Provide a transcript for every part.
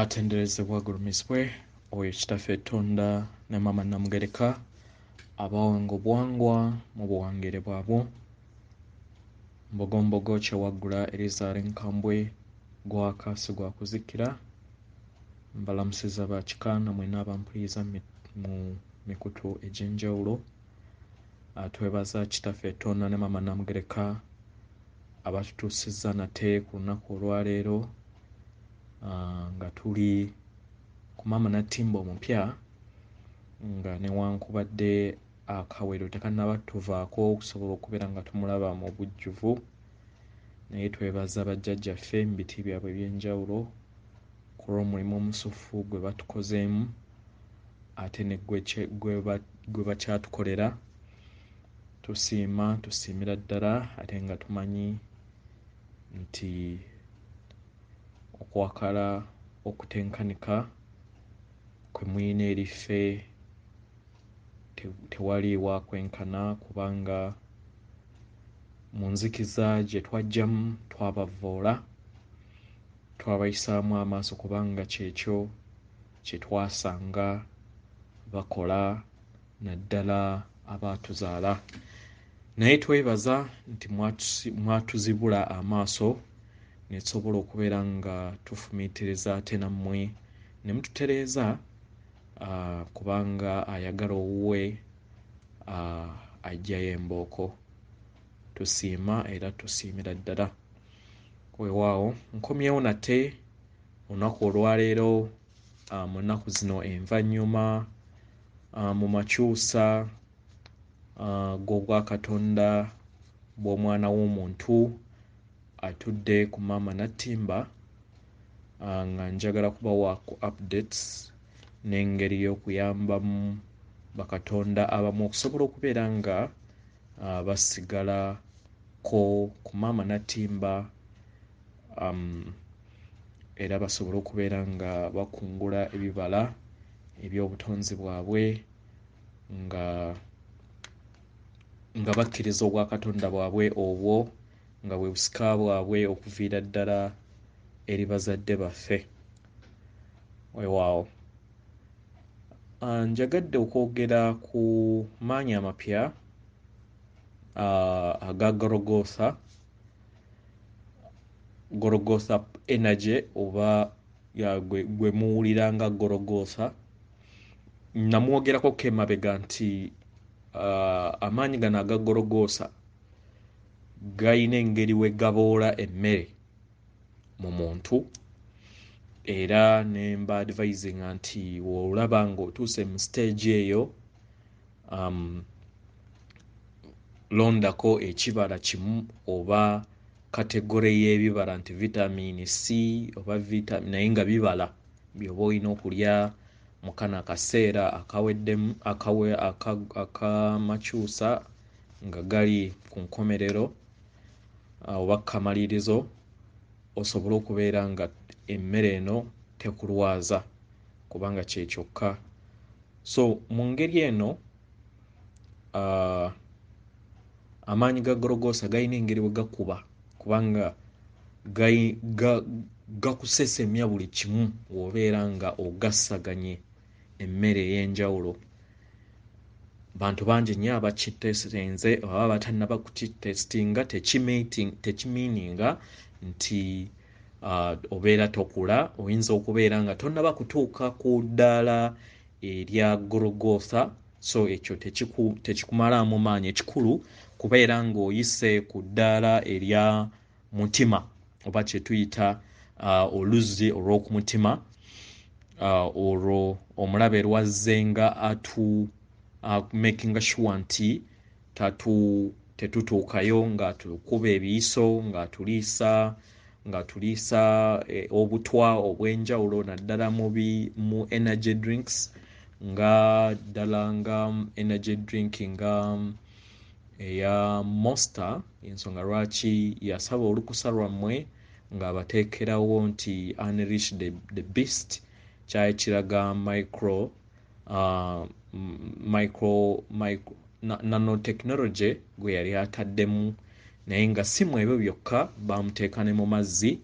Atenderezebwa gulumisibwe oyo kitaffe Tonda ne Maama Namugereka abawango bwangwa mu buwangire bwabwo mbogombogo kyewaggula Erizaale Nkambwe gwaka si gwa kuzikira mbalamusiza bakika namwe n'abampuliriza mu mikutu egy'enjawulo twebaza kitaffe Tonda ne Maama Namugereka abatutuusizza nate ku lunaku olwaleero nga tuli ku Maama Natimba omupya nga newankubadde akawero tekannaba tuvaako okusobola okubeera nga tumulaba mu bujjuvu naye twebaza bajjajjaffe mu biti byabwe eby'enjawulo ku lw'omulimu omusufu gwe batukozeemu ate ne gwe bakyatukolera tusiimira ddala ate nga tumanyi nti okwakala okutenkanika kwe muyina eriffe tewaliiwa kwenkana kubanga mu nzikiza gye twajjamu twabavvoola twabayisaamu amaaso kubanga kyekyo kye twasanga bakola naddala abaatuzaala naye twebaza nti mwatuzibula amaaso ne tusobola okubeera nga tufumiitiriza ate nammwe ne mututereeza kubanga ayagala owuwe ajjayo embooko tusiima era tusiimira ddala weewaawo nkomyewo nate olunaku olwaleero mu nnaku zino envannyuma mu makyusa g'Obwakatonda bw'Omwana w'Omuntu atudde ku Maama Natimba nga njagala kubawaako updates n'engeri y'okuyambamu Bakatonda abamu okusobola okubeera nga basigalako ku Maama Natimba era basobole okubeera nga bakungula ebibala eby'obutonzi bwabwe nga bakkiriza Obwakatonda bwabwe obwo nga bwe busika bwabwe okuviira ddala eri bazadde baffe weewaawo njagadde okwogera ku maanyi amapya aga Gologotha Energy oba gwe muwulira nga Gologotha namwogerako ko emabega nti amaanyi gano aga Gologotha gayina engeri we gaboola emmere mu muntu era ne mba advisinga nti w'olaba ng'otuuse mu stage eyo londako ekibala kimu oba kategore y'ebibala nti vitamini C oba naye nga bibala by'oba olina okulya mu kano akaseera akaweddemu akamakyusa nga gali ku nkomerero oba kamalirizo osobole okubeera nga emmere eno tekulwaza kubanga kye kyokka so mu ngeri eno amaanyi ga Gologotha gayina engeri we gakuba kubanga gakusesemya buli kimu w'obeera nga ogassaganye emmere ey'enjawulo bantu bangi nnyo abakitesitinze oba batannaba kukitesitinga tekimiininga nti obeera tokula oyinza okubeera nga tonnaba kutuuka ku ddaala erya Gologotha so ekyo tekikumalaamu maanyi ekikulu kubeera ng'oyise ku ddaala erya mutima oba kye tuyita oluzzi olw'oku mutima olwo omulabe lwazze nga making sure nti tetutuukayo nga tukuba ebiyiso ng'atuliisa obutwa obw'enjawulo naddala mu energy drinks nga ddala nga energy drink nga eya Monster ensonga lwaki yasaba olukusa lwammwe ng'abateekerawo nti Unleash the Beast kyali kiraga nanotechnology gwe yali ataddemu naye nga si mu ebyo byokka baamuteeka ne mu mazzi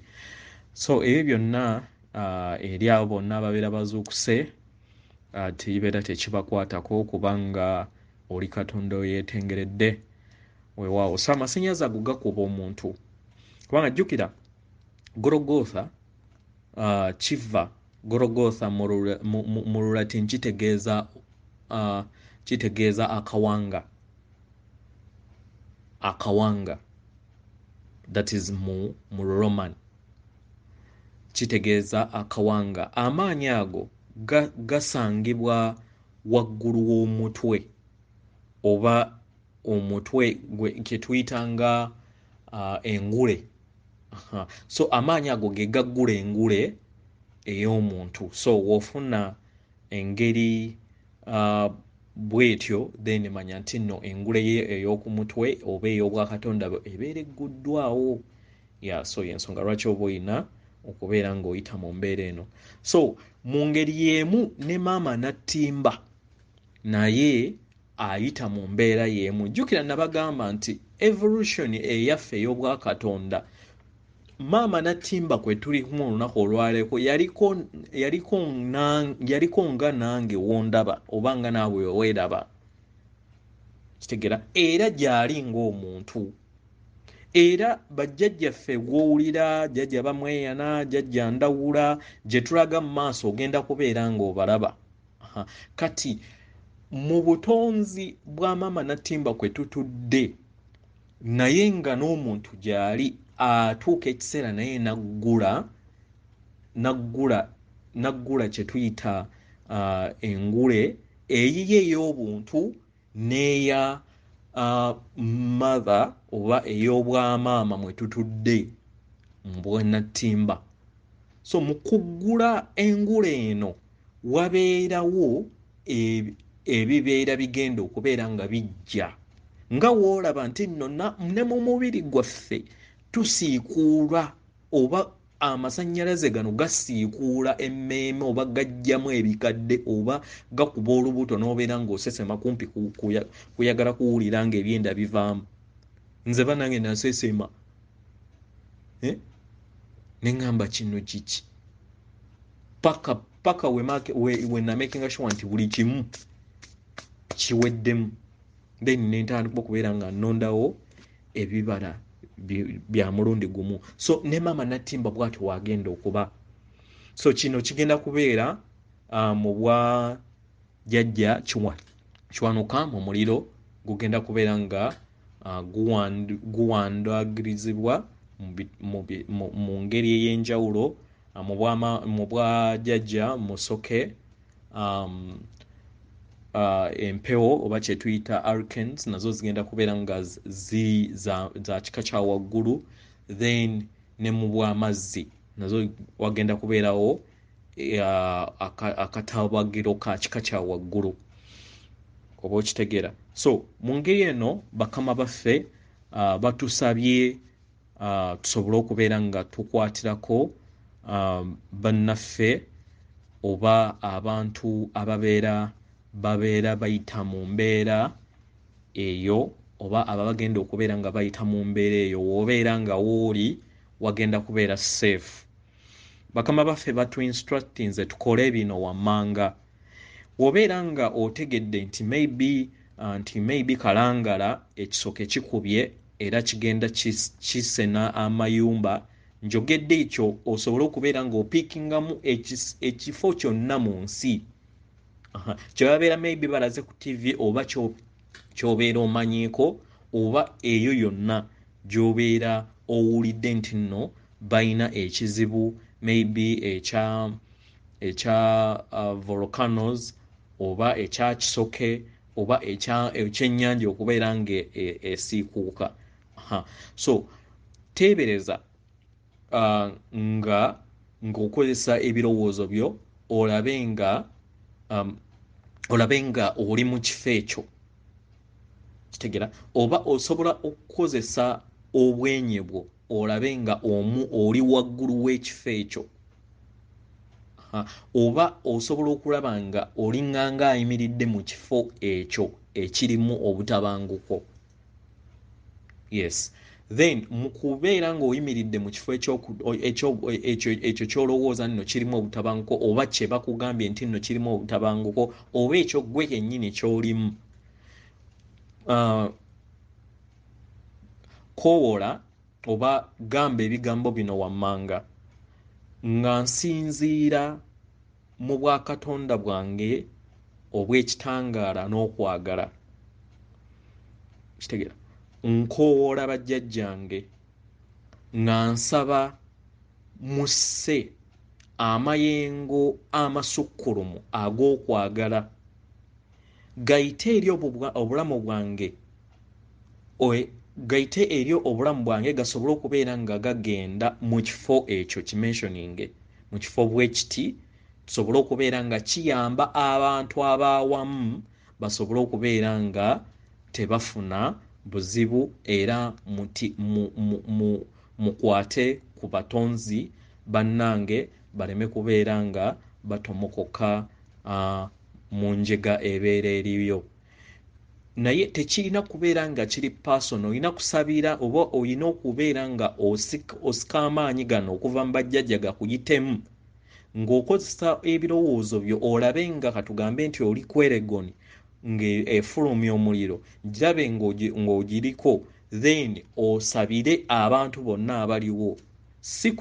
so ebyo byonna eri abo bonna ababeera bazuukuse tibeera tekibakwatako kubanga oli Katonda oyeetengeredde weewaawo. So amasinyazi ago gakuba omuntu kubanga jjukira Gologotha kiva Gologotha mu Lulatini kitegeeza akawanga that is mu Roman kitegeeza akawanga. Amaanyi ago gasangibwa waggulu w'omutwe oba omutwe kye tuyitanga engule. So amaanyi ago ge gaggula engule ey'omuntu. So w'ofuna engeri bwetyo then manya nti nno engule ye ey'oku mutwe oba ey'obwakatonda ebeera egguddwawo. So y'ensonga lwaki oba oyina okubeera ng'oyita mu mbeera eno. So mu ngeri y'emu ne maama Natimba naye ayita mu mbeera y'emu. Jjukira nabagamba nti evolution eyaffe ey'obwakatonda maama Natimba kwe tuli mu olunaku olwaleeko yaliko nga nange wondaba oba nga naawe weeraba kitegera era gy'ali ng'omuntu. Era bajjajjaffe gw'owulira jjajja bamweyana jjajja ndawula gye tulaga mu maaso ogenda kubeera ng'obalaba. Kati mu butonzi bwa maama Natimba kwe tutudde naye nga n'omuntu gy'ali atuuka ekiseera naye naggula kye tuyita engule eyiye ey'obuntu n'eya mother oba ey'obwamaama mwe tutudde mu bwanatimba. So mu kuggula engule eno wabeerawo ebibeera bigenda okubeera nga bijja nga woolaba nti nno ne mu mubiri gwaffe tusiikuula oba amasannyalaze gano gasiikuula emmeeme oba gajjamu ebikadde oba gakuba olubuto n'obeera ng'osesema kumpi kuyagala kuwulira ng'ebyenda bivaamu. Nze banange nasesema ne ngamba kino kiki paka we namakinga sure nti buli kimu kiweddemu then nentandika okubeera nga nnondawo ebibala bya mulundi gumu. So ne maama Natimba bw'atyo wagenda okuba. So kino kigenda kubeera mu bwa jjajja kiwanuka mu muliro gugenda kubeera nga guwandagirizibwa mu ngeri ey'enjawulo mu bwa jjajja musoke empewo oba kye tuyita hurricanes nazo zigenda kubeera nga za kika kya waggulu, then ne mu bw'amazzi nazo wagenda kubeerawo akatabagiro ka kika kya waggulu oba okitegeera. So mu ngeri eno bakama baffe batusabye tusobole okubeera nga tukwatirako bannaffe oba abantu ababeera bayita mu mbeera eyo oba abagenda okubeera nga bayita mu mbeera eyo w'obeera nga wooli wagenda kubeera safe. Bakama baffe batu-instructinze tukole bino wammanga. W'obeera nga otegedde nti maybe kalangala ekisoke kikubye era kigenda kisena amayumba, njogedde ekyo osobole okubeera ng'opiikingamu ekifo kyonna mu nsi kyebabeera maybe balaze ku TV oba ky'obeera omanyiiko oba eyo yonna gy'obeera owulidde nti nno bayina ekizibu maybe ekya volcanoes oba ekya kisoke oba ekyennyanja okubeera nga esiikuuka. So teebereza ng'okozesa ebirowoozo byo olabe nga oli mu kifo ekyo kitegera, oba osobola okukozesa obwenye bwo olabe nga oli waggulu w'ekifo ekyo, oba osobola okulaba nga olinganga ayimiridde mu kifo ekyo ekirimu obutabanguko. Yes, then mu kubeera ng'oyimiridde mu kifo ekyo ky'olowooza nno kirimu obutabanguko oba kye bakugambye nti nno kirimu obutabanguko oba ekyo ggwe kennyini ky'olimu, koowola oba gamba ebigambo bino wammanga nga nsinziira mu bwakatonda bwange obw'ekitangaala n'okwagala. Kitegeera, nkoowoola bajjajjange nga nsaba musse amayengo amasukkulumu ag'okwagala gayite eri obulamu bwange, gayite eri obulamu bwange gasobole okubeera nga gagenda mu kifo ekyo kimensioninge, mu kifo bwe kiti, tusobole okubeera nga kiyamba abantu ab'awamu basobole okubeera nga tebafuna buzibu era mukwate ku batonzi bannange baleme kubeera nga batomokoka mu njega ebeera eriyo. Naye tekirina kubeera nga kiri personal, olina kusabira oba olina okubeera nga osika amaanyi gano okuva mu bajjajja gakuyitemu ng'okozesa ebirowoozo byo olabe nga katugambe nti oli kweregoni ng'efulumya omuliro, girabe ng'ogiriko, then osabire abantu bonna abaliwo. Si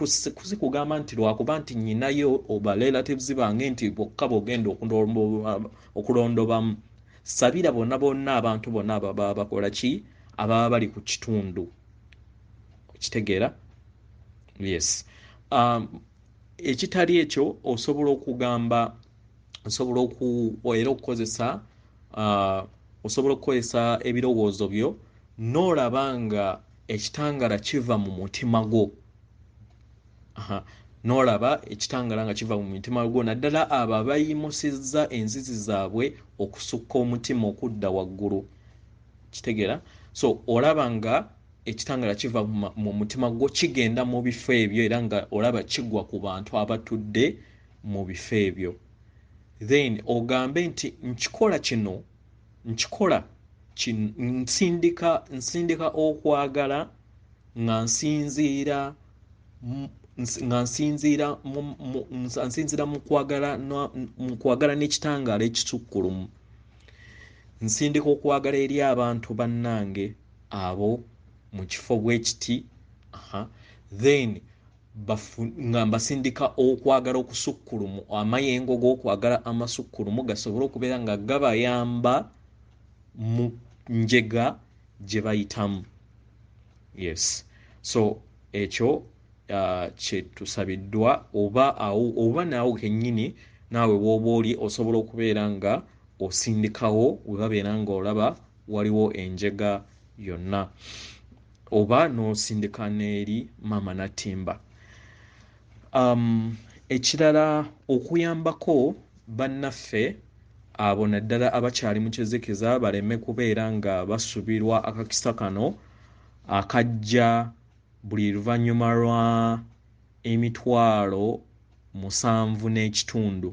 kugamba nti lwakuba nti nyinayo oba relatives bange nti bokka bogenda okulondobamu. Sabira bonna abantu bonna ababa bakola ki, ababa bali ku kitundu. Kitegeera? Yes. Ekitali ekyo osobola okugamba, osobola okukozesa ebirowoozo byo n'olaba nga ekitangala kiva mu mutima gwo. N'olaba ekitangala nga kiva mu mutima gwo, naddala abo abayimusizza enzizi zaabwe okusukka omutima okudda waggulu. Kitegeera? So olaba nga ekitangala kiva mu mutima gwo kigenda mu bifo ebyo era nga olaba kigwa ku bantu abatudde mu bifo ebyo. Then ogambe nti nsindika okwagala nga nsinziira mu kwagala n'ekitangaala ekisukkulumu. Nsindika okwagala eri abantu bannange abo mu kifo bwe kiti, then nga mbasindika okwagala okusukkulumu, amayengo g'okwagala amasukkulumu gasobole okubeera nga gabayamba mu njega gye bayitamu. Yes. So ekyo kye tusabiddwa oba naawe kennyini naawe w'oba oli osobola okubeera nga osindikawo we babeera ng'olaba waliwo enjega yonna, oba n'osindika n'eri Maama Natimba. Ekirala okuyambako bannaffe abo naddala abakyali mu kizikiza baleme kubeera nga basubirwa akakisa kano akajja buli luvannyuma lwa emitwalo 7.5.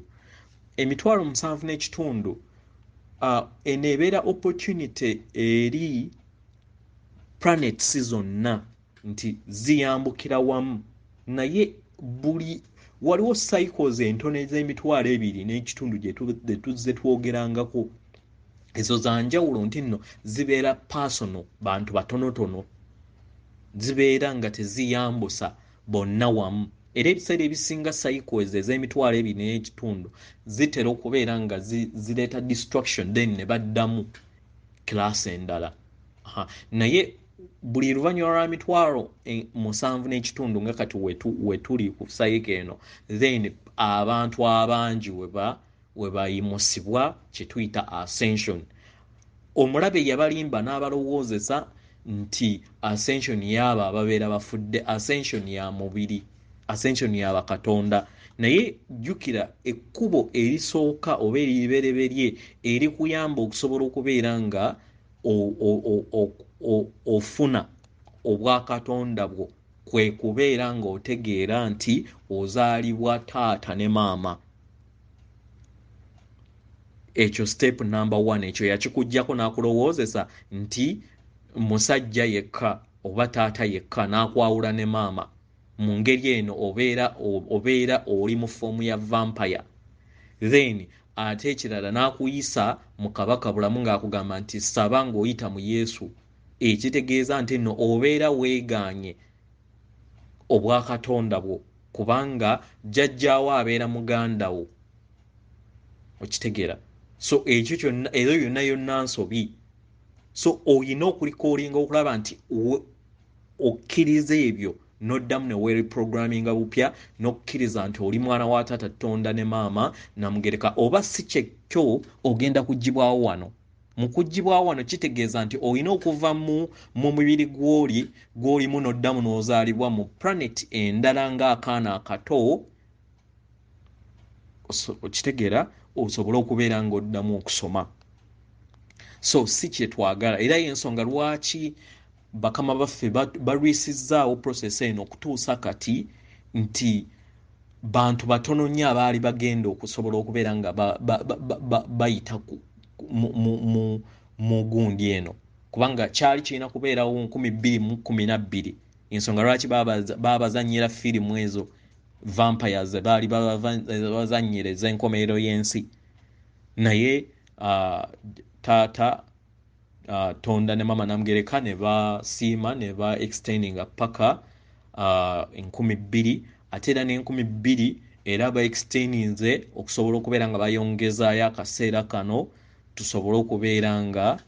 Emitwalo 7.5 eneebeera opportunity eri planets zonna nti ziyambukira wamu, naye waliwo cycles entono ez'emitwalo 2.5 gye tuzze twogerangako. Ezo za njawulo nti nno zibeera personal, bantu batonotono, zibeera nga teziyambusa bonna wamu. Era ebiseera ebisinga cycles ez'emitwalo 2.5 zitera okubeera nga zireeta distraction then ne baddamu class endala. Naye buli luvannyuma lwa mitwalo 7.5 nga kati wetuli ku sayika eno, then abantu abangi we bayimusibwa kye tuyita ascension. Omulabe yabalimba n'abalowoozesa nti ascension y'abo ababeera bafudde, ascension ya mubiri, ascension ya bakatonda. Naye jjukira ekkubo erisooka oba eribereberye eri kuyamba okusobola okubeera nga ofuna obwakatonda bwo kwe kubeera ng'otegeera nti ozaalibwa taata ne maama. Ekyo step number 1, ekyo yakikuggyako n'akulowoozesa nti musajja yekka oba taata yekka n'akwawula ne maama mu ngeri eno obeera oli mu foomu ya vampire, then ate ekirala n'akuyisa mu kabaka bulamu ng'akugamba nti saba ng'oyita mu Yesu, ekitegeeza nti nno obeera weegaanye obwakatonda bwo kubanga jjajjaawo abeera muganda wo, okitegeera. So ekyo kyonna eyo yonna nsobi. So oyina okulikolinga okulaba nti okkiriza ebyo n'oddamu ne weeprogramminga bupya n'okkiriza nti oli mwana wa taata Tonda ne maama Namugereka, oba si kyekyo ogenda kuggibwawo wano. Mu kuggibwawo wano kitegeeza nti olina okuva mu mubiri gw'olimu n'oddamu n'ozaalibwa mu planet endala ng'akaana akato, okitegeera, osobole okubeera ng'oddamu okusoma. So si kye twagala, era y'ensonga lwaki bakama baffe balwisizaawo process eno okutuusa kati nti bantu batono nnyo abaali bagenda okusobola okubeera nga bayita mu gundi eno, kubanga kyali kirina kubeerawo 2012. Ensonga lwaki babazannyira firimu ezo vampires baali babazannyira ez'enkomerero y'ensi, naye taata Tonda ne maama Namugereka ne basiima ne ba extendinga paka 2000, ate era ne 2000 era ba extendinze okusobola okubeera nga bayongezaayo akaseera kano tusobole okubeera nga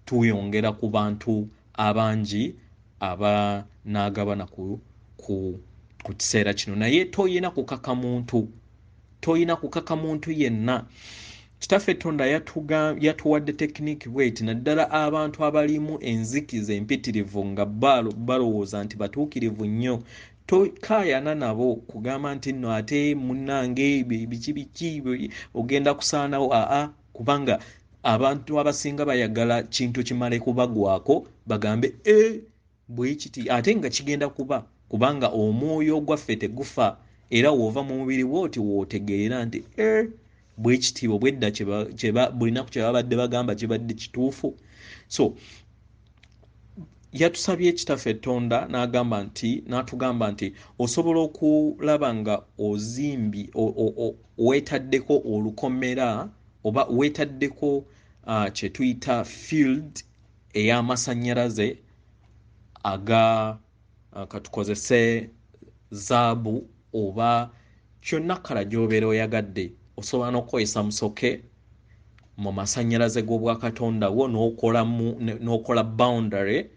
tuyongera ku bantu abangi abanaagabana ku kiseera kino. Naye toyina kukaka muntu yenna. Kitaffe Tonda yatuwadde tekiniki bweti naddala abantu abalimu enzikiza empitirivu nga balowooza nti batuukirivu nnyo, tokaayana nabo kugamba nti nno ate munnange biki ogenda kusaanawo, kubanga abantu abasinga bayagala kintu kimale kubagwako bagambe bwe kiti, ate nga kigenda kuba, kubanga omwoyo gwaffe tegufa, era wova mu mubiri woti wootegeera nti bwe kitiibwa bwedda bulinaku kye babadde bagamba kibadde kituufu. So yatusabye Kitaffe Tonda n'atugamba nti osobola okulaba nga ozimbi weetaddeko olukomera oba weetaddeko kye tuyita field ey'amasannyalaze katukozese zaabu oba kyonna kala gy'obeera oyagadde. Osobola n'okukozesa musoke mu masannyalaze g'obwakatonda wo n'okola boundary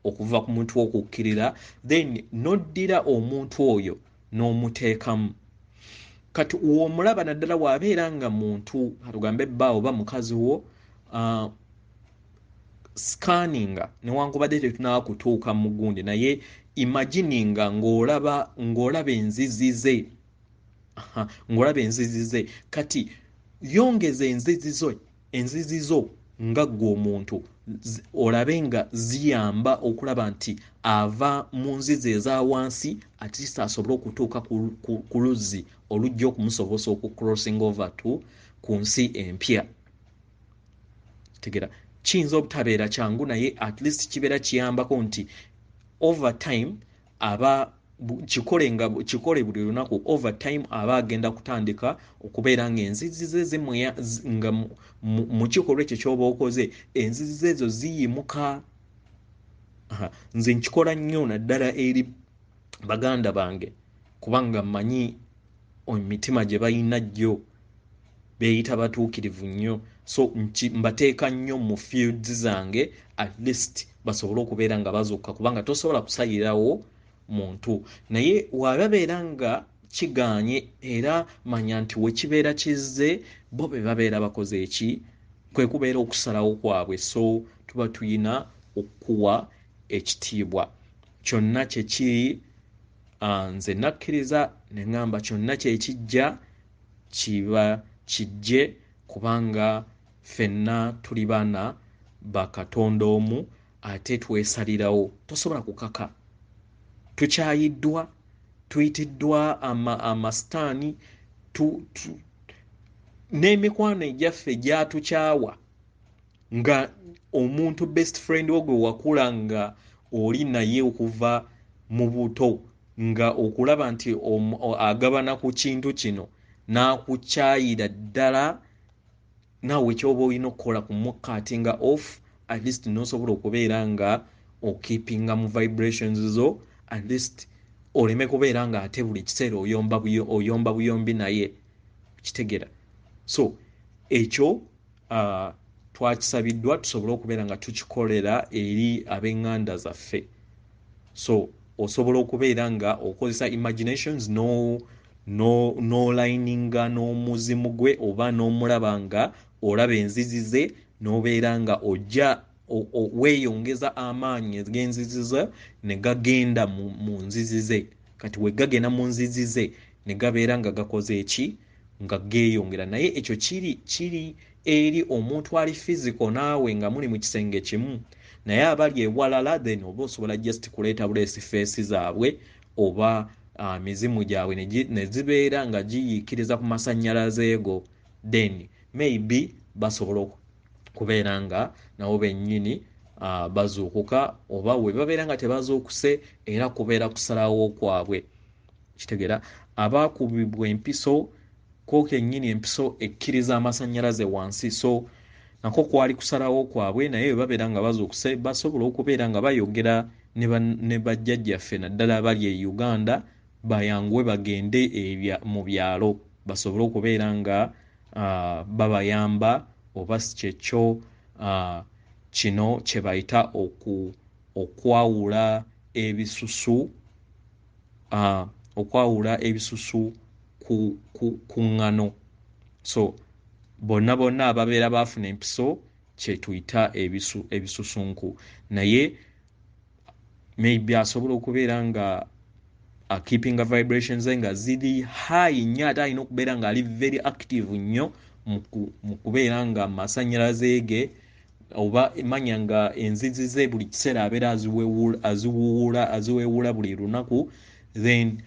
okuva ku muntu okukkirira, then n'oddira omuntu oyo n'omuteekamu. Kati omulaba naddala w'abeera nga muntu atugambe bba oba mukazi wo scanninga newankubadde tetunaba kutuuka mu gundi, naye imagininga ng'olaba enzizi ze, kati yongeza enzizi zo nga ggwe omuntu olabe nga ziyamba okulaba nti ava mu nzizi eza wansi ate asobole okutuuka ku luzzi olujja okumusobosa okucrossing over ku nsi empya. Tegera kiyinza obutabeera kyangu, naye at least kibeera kiyambako nti over time kikole buli lunaku, over time aba agenda kutandika okubeera ng'enzizi ze zimuya nga mu kikolwa ekyo ky'oba okoze enzizi ezo ziyimuka. Nze nkikola nnyo naddala eri baganda bange kubanga mmanyi emitima gye balina jjo beeyita batuukirivu nnyo, so mbateeka nnyo mu fields zange at least basobole okubeera nga bazukka, kubanga tosobola kusalirawo muntu, naye wababeera nga kigaanye era manya nti we kibeera kizze bo be babeera bakoze eki, kwe kubeera okusalawo kwabwe. So tuba tuyina okuwa ekitiibwa kyonna kye kiri. Nze nakkiriza ne ŋŋamba kyonna kye kijja kiba kijje, kubanga ffenna tuli baana ba Katonda omu ate twesalirawo, tosobola kukaka. Tukyayiddwa, tuyitiddwa amasitaani, n'emikwano egyaffe gyatukyawa nga omuntu best friend wo gwe wakula nga oli naye okuva mu buto nga okulaba nti agabana ku kintu kino n'akukyayira ddala naawe kyoba olina okukola kumukatinga off at least n'osobola okubeera nga okeepinga mu vibrations zo at least oleme kubeera nga ate buli kiseera oyomba buyombi naye kitegeera. So ekyo twakisabiddwa tusobole okubeera nga tukikolera eri ab'eŋŋanda zaffe. So osobola okubeera nga okozesa imaginations n'olininga n'omuzimu gwe oba n'omulaba nga olaba enzizi ze n'obeera nga ojja weeyongeza amaanyi g'enzizi ze ne gagenda mu nzizi ze. Kati we gagenda mu nzizi ze ne gabeera nga gakoze eki nga geeyongera. Naye ekyo kiri eri omuntu ali physical naawe nga muli mu kisenge kimu, naye abali ewalala then oba osobola just kuleeta buleesi feesi zaabwe oba mizimu gyabwe ne zibeera nga giyiikiriza ku masannyalaze go, then maybe basobola kubeera nga nabo bennyini bazuukuka, oba we babeera nga tebazuukuse era kubeera kusalawo kwabwe. Kitegeera abaakubibwa empiso ko kennyini empiso ekkiriza amasannyalaze wansi, so nako kwali kusalawo kwabwe, naye we babeera nga bazuukuse basobola okubeera nga bayogera ne bajjajjaffe naddala bali e Uganda bayanguwe bagende mu byalo basobole okubeera nga babayamba, oba kyekyo kino kye bayita okwawula ebisusu ku ŋŋano. So bonna ababeera baafuna empiso kye tuyita ebisusunku, naye maybe asobola okubeera nga keepinga vibrations nga ziri high nnyo, ate alina okubeera nga ali very active nnyo mu kubeera nga masannyalaze ge oba manya nga enzizi ze buli kiseera abeera aziwuula buli lunaku, then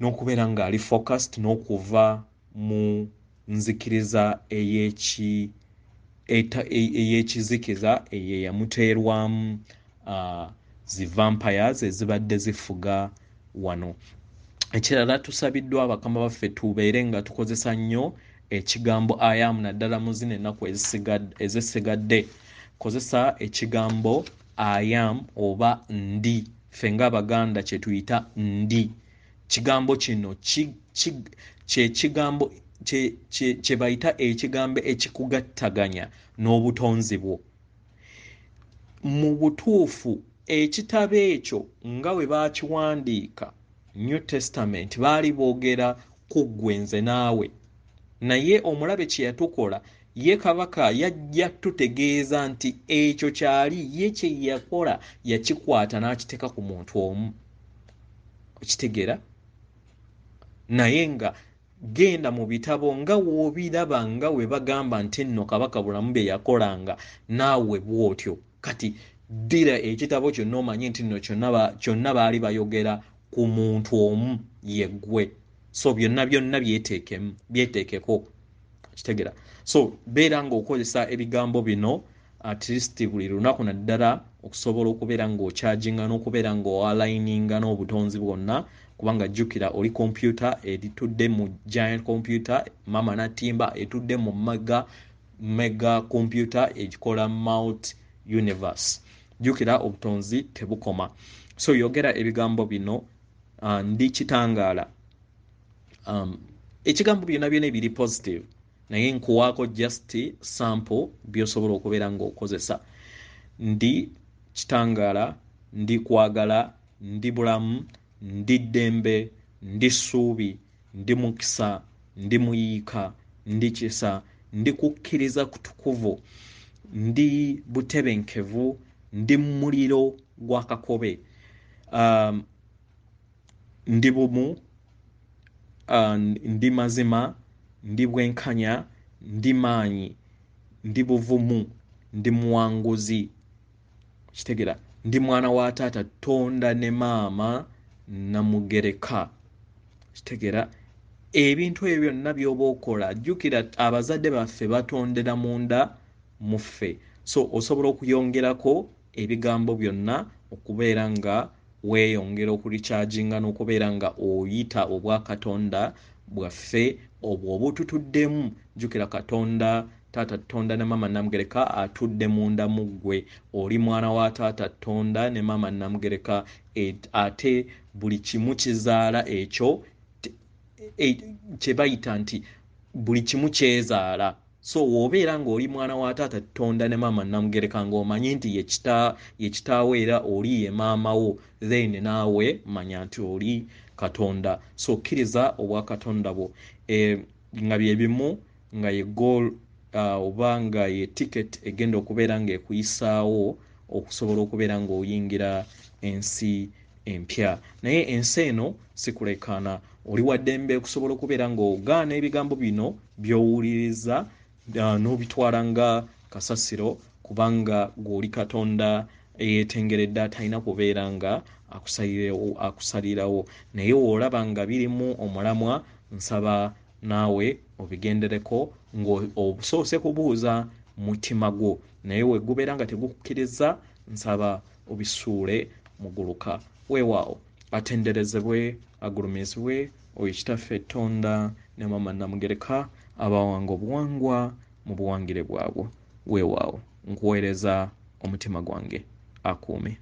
n'okubeera nga ali focused n'okuva mu nzikiriza ey'ekizikiza eyo yamuteerwamu zi vampires ezibadde zifuga wano. Ekirala tusabiddwa abakama baffe tubeere nga tukozesa nnyo ekigambo I am naddala mu zino ennaku ezisigadde. Kozesa ekigambo I am oba ndi, ffe ng'Abaganda kye tuyita ndi. Kigambo kino ky'ekigambo kye bayita ekigambo ekikugattaganya n'obutonzi bwo. Mu butuufu ekitabo ekyo nga we baakiwandiika New Testament baali boogera ku ggwe nze naawe, naye omulabe kye yatukola ye kabaka yajja tutegeeza nti ekyo kyali ye kye yakola yakikwata n'akiteeka ku muntu omu. Okitegeera? Naye nga genda mu bitabo nga woobiraba nga we bagamba nti nno kabaka bulamu bye yakolanga naawe bw'otyo. Kati ddira ekitabo kyonna omanye nti nno kyonna baali bayogera ku muntu omu yeggwe. So byonna byeteekeko. Kitegeera? So beera ng'okozesa ebigambo bino at least buli lunaku naddala okusobola okubeera ng'okyajinga n'okubeera ng'oalininga n'obutonzi bwonna, kubanga jjukira oli computer etudde mu giant computer, Maama Natimba etudde mu mega computer ekikola multi universe. Jjukira obutonzi tebukoma. So yogera ebigambo bino ndi kitangaala. Ekigambo byonna biri positive, naye nkuwaako just sample by'osobola okubeera ng'okozesa. Ndi kitangaala, ndi kwagala, ndi bulamu, ndi ddembe, ndi ssuubi, ndi mukisa, ndi muyiika, ndi kisa, ndi kukkiriza kutukuvu, ndi butebenkevu, ndi muliro gwa kakobe, ndi bumu, ndi mazima, ndi bwenkanya, ndi maanyi, ndi buvumu, ndi muwanguzi. Kitegeera? Ndi mwana wa taata Tonda ne Maama Namugereka. Kitegeera? Ebintu ebyo byonna by'oba okola jjukira abazadde baffe batondera munda mu ffe. So osobola okuyongerako ebigambo byonna okubeera nga weeyongera okulicharginga n'okubeera nga oyita obwakatonda bwaffe obwo obututuddemu. Jjukira Katonda, taata Tonda ne maama Namugereka atudde munda mu ggwe. Oli mwana wa taata Tonda ne maama Namugereka, ate buli kimu kizaala ekyo kye bayita nti buli kimu kyezaala. So w'obeera ng'oli mwana wa taata Tonda ne maama Namugereka ng'omanyi nti ye kitaawe era oli ye maama wo, then naawe manya nti oli Katonda. So kkiriza obwakatonda bwo nga bye bimu nga ye goal oba nga ye ticket egenda okubeera ng'ekuyisaawo okusobola okubeera ng'oyingira ensi empya. Naye ensi eno sikulekaana, oli wa ddembe okusobola okubeera ng'ogaana ebigambo bino by'owuliriza n'obitwala nga kasasiro, kubanga gw'oli Katonda eyeetengeredde atalina kubeera nga akusalirawo. Naye w'olaba nga birimu omulamwa, nsaba naawe obigendereko ng'osoose kubuuza mutima gwo, naye we gubeera nga tegukkiriza, nsaba obisuule muguluka. Weewaawo atenderezebwe, agulumizibwe oyo kitaffe Tonda ne maama Namugereka abawanga obuwangwa mu buwangire bwabwe. Weewaawo nkuweereza omutima gwange, akuume.